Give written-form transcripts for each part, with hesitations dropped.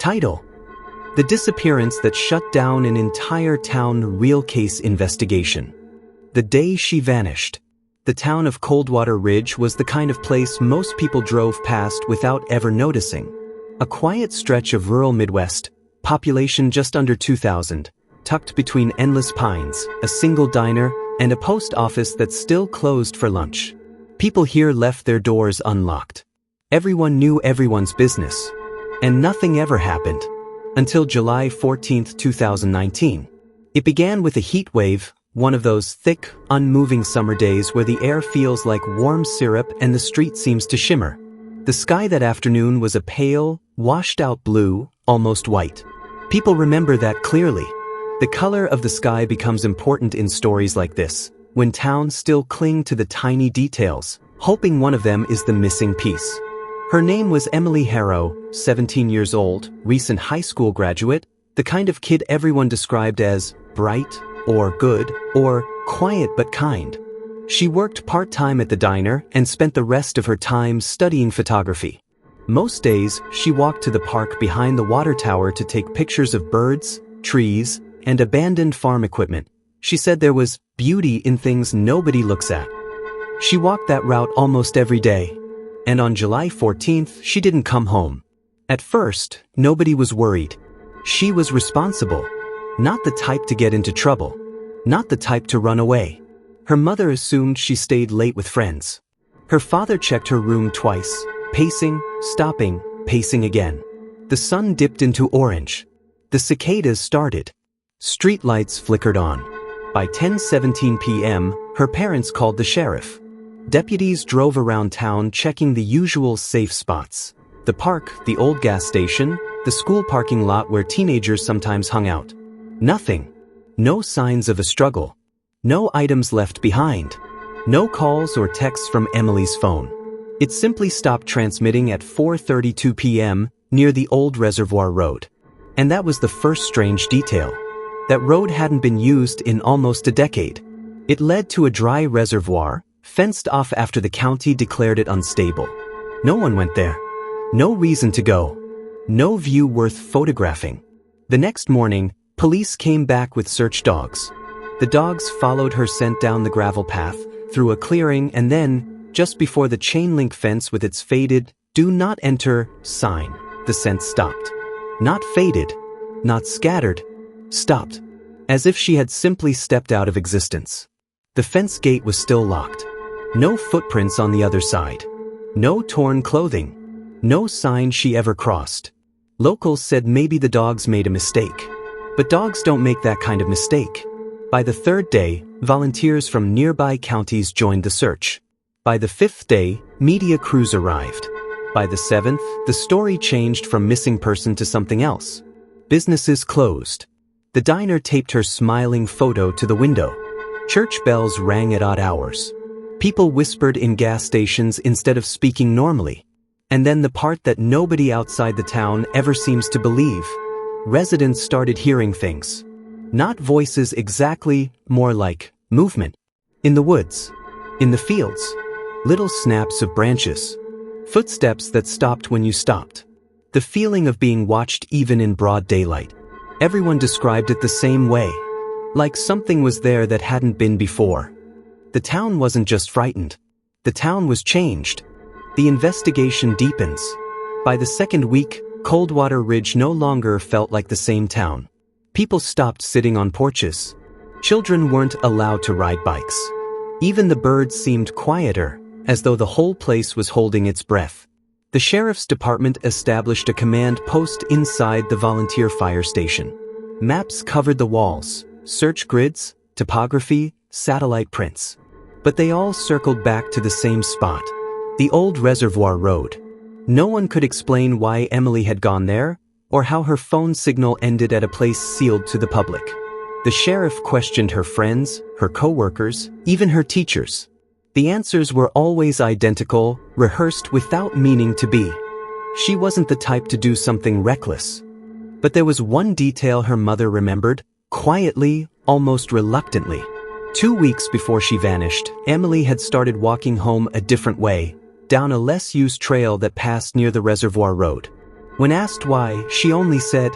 Title: The Disappearance That Shut Down an Entire Town. Real Case Investigation. The day she vanished. The town of Coldwater Ridge was the kind of place most people drove past without ever noticing. A quiet stretch of rural Midwest, population just under 2,000, tucked between endless pines, a single diner, and a post office that's still closed for lunch. People here left their doors unlocked. Everyone knew everyone's business. And nothing ever happened. Until July 14, 2019. It began with a heat wave, one of those thick, unmoving summer days where the air feels like warm syrup and the street seems to shimmer. The sky that afternoon was a pale, washed-out blue, almost white. People remember that clearly. The color of the sky becomes important in stories like this, when towns still cling to the tiny details, hoping one of them is the missing piece. Her name was Emily Harrow, 17 years old, recent high school graduate, the kind of kid everyone described as bright, or good, or quiet but kind. She worked part-time at the diner and spent the rest of her time studying photography. Most days, she walked to the park behind the water tower to take pictures of birds, trees, and abandoned farm equipment. She said there was beauty in things nobody looks at. She walked that route almost every day. And on July 14th, she didn't come home. At first, nobody was worried. She was responsible. Not the type to get into trouble. Not the type to run away. Her mother assumed she stayed late with friends. Her father checked her room twice, pacing, stopping, pacing again. The sun dipped into orange. The cicadas started. Streetlights flickered on. By 10:17 p.m., her parents called the sheriff. Deputies drove around town checking the usual safe spots. The park, the old gas station, the school parking lot where teenagers sometimes hung out. Nothing. No signs of a struggle. No items left behind. No calls or texts from Emily's phone. It simply stopped transmitting at 4:32 p.m. near the old Reservoir Road. And that was the first strange detail. That road hadn't been used in almost a decade. It led to a dry reservoir, fenced off after the county declared it unstable. No one went there. No reason to go. No view worth photographing. The next morning, police came back with search dogs. The dogs followed her scent down the gravel path, through a clearing, and then, just before the chain-link fence with its faded, "Do not enter" sign, the scent stopped. Not faded. Not scattered. Stopped. As if she had simply stepped out of existence. The fence gate was still locked. No footprints on the other side. No torn clothing. No sign she ever crossed. Locals said maybe the dogs made a mistake. But dogs don't make that kind of mistake. By the third day, volunteers from nearby counties joined the search. By the fifth day, media crews arrived. By the seventh, the story changed from missing person to something else. Businesses closed. The diner taped her smiling photo to the window. Church bells rang at odd hours. People whispered in gas stations instead of speaking normally. And then the part that nobody outside the town ever seems to believe. Residents started hearing things. Not voices exactly, more like movement. In the woods. In the fields. Little snaps of branches. Footsteps that stopped when you stopped. The feeling of being watched even in broad daylight. Everyone described it the same way. Like something was there that hadn't been before. The town wasn't just frightened. The town was changed. The investigation deepens. By the second week, Coldwater Ridge no longer felt like the same town. People stopped sitting on porches. Children weren't allowed to ride bikes. Even the birds seemed quieter, as though the whole place was holding its breath. The sheriff's department established a command post inside the volunteer fire station. Maps covered the walls, search grids, topography, satellite prints. But they all circled back to the same spot, the old Reservoir Road. No one could explain why Emily had gone there, or how her phone signal ended at a place sealed to the public. The sheriff questioned her friends, her co-workers, even her teachers. The answers were always identical, rehearsed without meaning to be. She wasn't the type to do something reckless. But there was one detail her mother remembered, quietly, almost reluctantly. 2 weeks before she vanished, Emily had started walking home a different way, down a less-used trail that passed near the Reservoir Road. When asked why, she only said,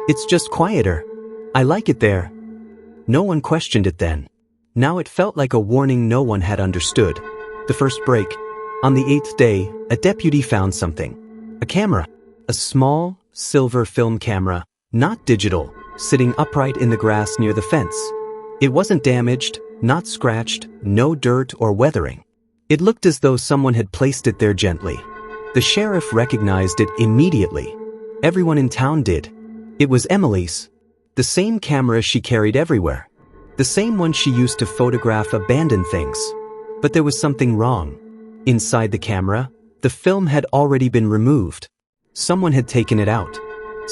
"It's just quieter. I like it there." No one questioned it then. Now it felt like a warning no one had understood. The first break. On the 8th day, a deputy found something. A camera. A small, silver film camera, not digital, sitting upright in the grass near the fence. It wasn't damaged, not scratched, no dirt or weathering. It looked as though someone had placed it there gently. The sheriff recognized it immediately. Everyone in town did. It was Emily's. The same camera she carried everywhere. The same one she used to photograph abandoned things. But there was something wrong. Inside the camera, the film had already been removed. Someone had taken it out.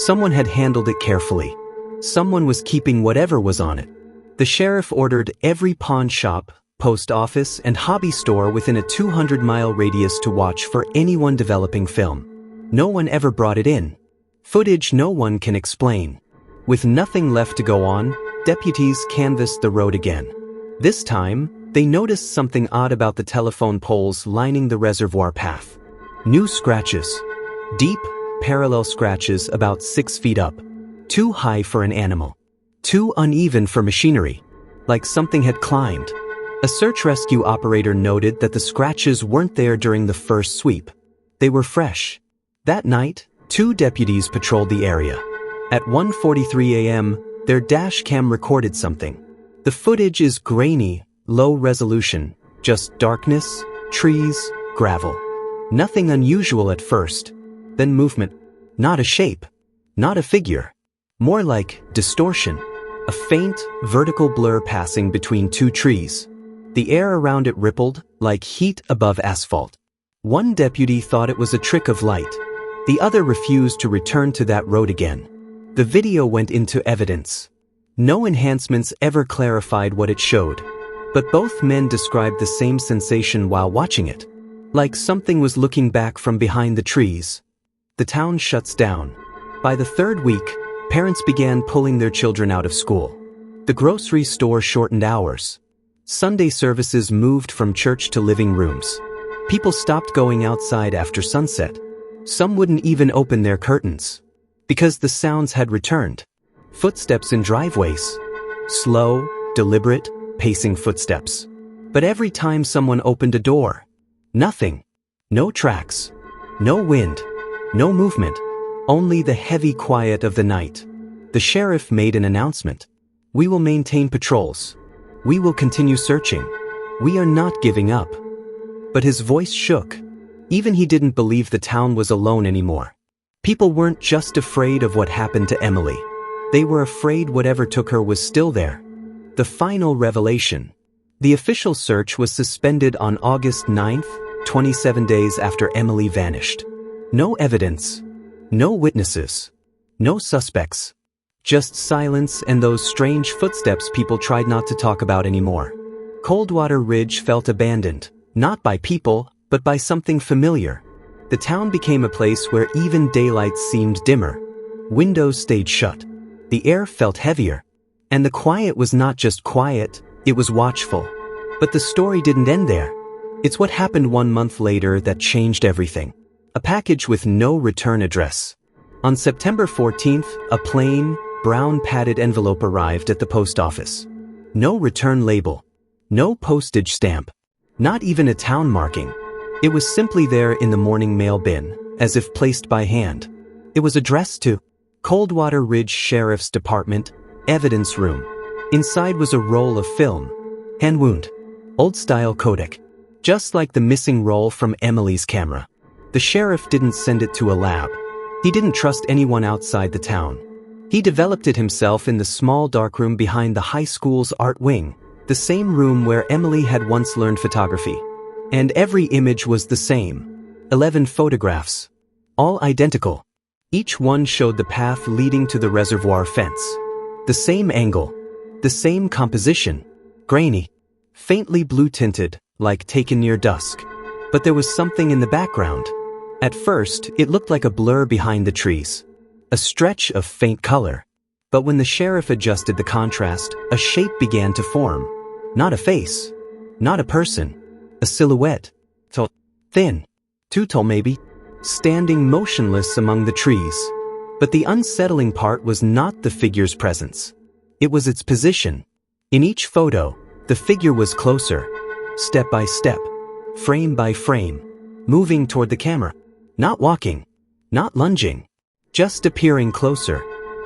Someone had handled it carefully. Someone was keeping whatever was on it. The sheriff ordered every pawn shop, post office, and hobby store within a 200-mile radius to watch for anyone developing film. No one ever brought it in. Footage no one can explain. With nothing left to go on, deputies canvassed the road again. This time, they noticed something odd about the telephone poles lining the reservoir path. New scratches. Deep, parallel scratches about 6 feet up. Too high for an animal. Too uneven for machinery. Like something had climbed. A search rescue operator noted that the scratches weren't there during the first sweep. They were fresh. That night, 2 deputies patrolled the area. At 1:43 a.m., their dash cam recorded something. The footage is grainy, low resolution, just darkness, trees, gravel. Nothing unusual at first. Then movement. Not a shape. Not a figure. More like distortion. A faint, vertical blur passing between 2 trees. The air around it rippled, like heat above asphalt. One deputy thought it was a trick of light. The other refused to return to that road again. The video went into evidence. No enhancements ever clarified what it showed. But both men described the same sensation while watching it. Like something was looking back from behind the trees. The town shuts down. By the 3rd week, parents began pulling their children out of school. The grocery store shortened hours. Sunday services moved from church to living rooms. People stopped going outside after sunset. Some wouldn't even open their curtains. Because the sounds had returned. Footsteps in driveways. Slow, deliberate, pacing footsteps. But every time someone opened a door, nothing. No tracks. No wind. No movement. Only the heavy quiet of the night. The sheriff made an announcement. "We will maintain patrols. We will continue searching. We are not giving up." But his voice shook. Even he didn't believe the town was alone anymore. People weren't just afraid of what happened to Emily. They were afraid whatever took her was still there. The final revelation. The official search was suspended on August 9th, 27 days after Emily vanished. No evidence. No witnesses. No suspects. Just silence and those strange footsteps people tried not to talk about anymore. Coldwater Ridge felt abandoned, not by people, but by something familiar. The town became a place where even daylight seemed dimmer. Windows stayed shut. The air felt heavier. And the quiet was not just quiet, it was watchful. But the story didn't end there. It's what happened 1 month later that changed everything. A package with no return address. On September 14th, a plain, brown padded envelope arrived at the post office. No return label. No postage stamp. Not even a town marking. It was simply there in the morning mail bin, as if placed by hand. It was addressed to Coldwater Ridge Sheriff's Department, Evidence Room. Inside was a roll of film. Hand wound. Old-style Kodak. Just like the missing roll from Emily's camera. The sheriff didn't send it to a lab. He didn't trust anyone outside the town. He developed it himself in the small darkroom behind the high school's art wing, the same room where Emily had once learned photography. And every image was the same. 11 photographs. All identical. Each one showed the path leading to the reservoir fence. The same angle. The same composition. Grainy. Faintly blue-tinted, like taken near dusk. But there was something in the background. At first, it looked like a blur behind the trees. A stretch of faint color. But when the sheriff adjusted the contrast, a shape began to form. Not a face. Not a person. A silhouette. Tall. Thin. Too tall maybe. standing motionless among the trees. But the unsettling part was not the figure's presence. It was its position. In each photo, the figure was closer, step by step, frame by frame, moving toward the camera. Not walking, not lunging, just appearing closer.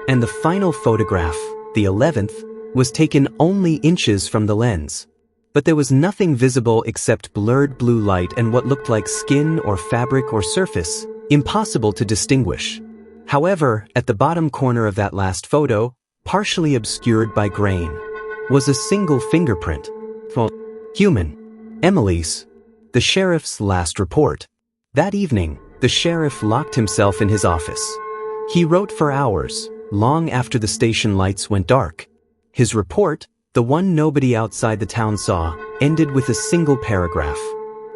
And the final photograph, the 11th, was taken only inches from the lens. But there was nothing visible except blurred blue light and what looked like skin or fabric or surface, impossible to distinguish. However, at the bottom corner of that last photo, partially obscured by grain, was a single fingerprint. Human. Emily's. The sheriff's last report. That evening, the sheriff locked himself in his office. He wrote for hours, long after the station lights went dark. His report, the one nobody outside the town saw, ended with a single paragraph.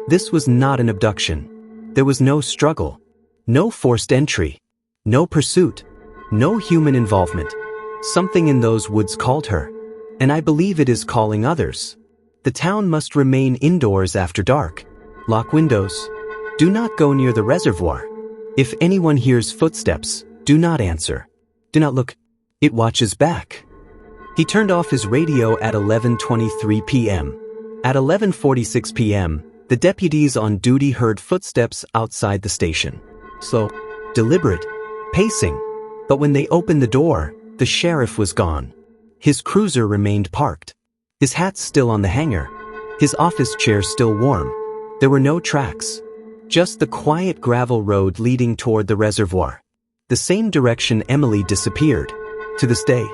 This was not an abduction. There was no struggle, no forced entry, no pursuit, no human involvement. Something in those woods called her, and I believe it is calling others. The town must remain indoors after dark. Lock windows. Do not go near the reservoir. If anyone hears footsteps, do not answer. Do not look. It watches back. He turned off his radio at 11:23 p.m. At 11:46 p.m., the deputies on duty heard footsteps outside the station. Slow, deliberate, pacing. But when they opened the door, the sheriff was gone. His cruiser remained parked. His hat still on the hanger. His office chair still warm. There were no tracks. Just the quiet gravel road leading toward the reservoir. The same direction Emily disappeared. To this day,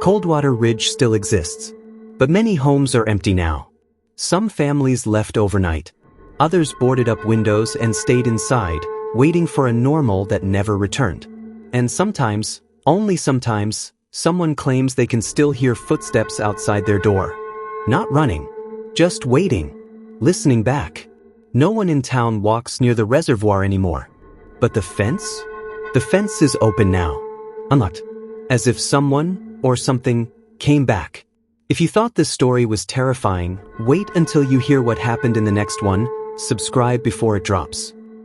Coldwater Ridge still exists. But many homes are empty now. Some families left overnight. Others boarded up windows and stayed inside, waiting for a normal that never returned. And sometimes, only sometimes, someone claims they can still hear footsteps outside their door. Not running, just waiting, listening back. No one in town walks near the reservoir anymore. But the fence? The fence is open now, unlocked, as if someone or something came back. If you thought this story was terrifying, wait until you hear what happened in the next one. Subscribe before it drops.